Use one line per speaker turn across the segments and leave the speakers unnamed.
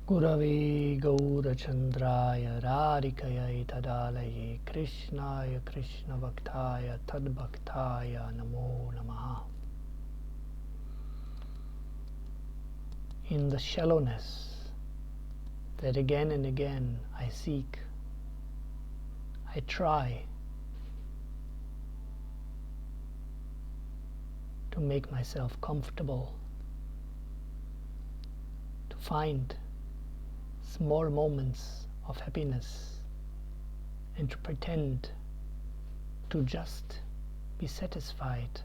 Gurave Gaurachandraya Radhikaya Tadalaye Krishnaya Krishna Bhaktaya Tadbhaktaya Namo Namaha. In the shallowness that again and again I seek, I try to make myself comfortable, to find small moments of happiness and to pretend to just be satisfied.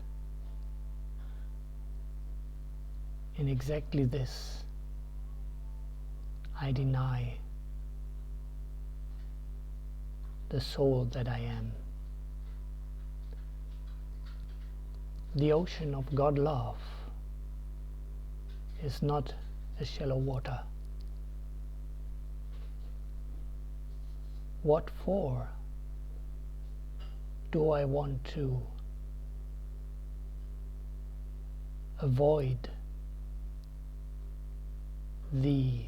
In exactly this, I deny the soul that I am. The ocean of God love is not a shallow water. What for do I want to avoid the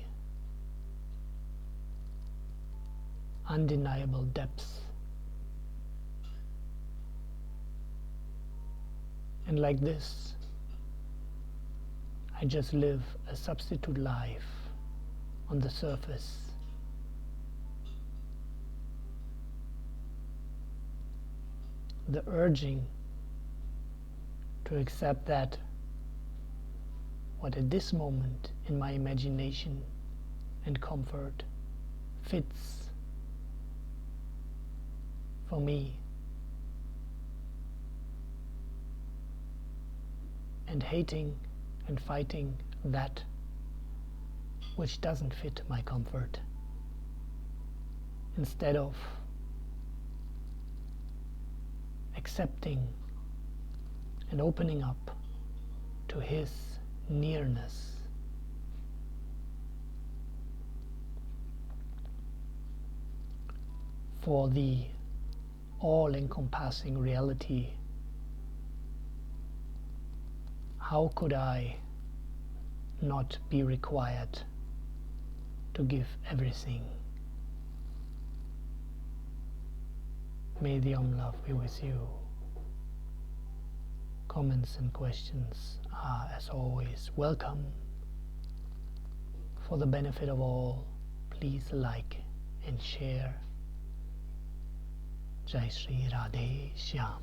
undeniable depths? And like this, I just live a substitute life on the surface. The urging to accept that what at this moment in my imagination and comfort fits for me, and hating and fighting that which doesn't fit my comfort, instead of accepting and opening up to His nearness. For the all-encompassing reality. How could I not be required to give everything? May the OM-Love be with you. Comments and questions are, as always, welcome. For the benefit of all, please like and share. Jai Shri Radhe Shyam.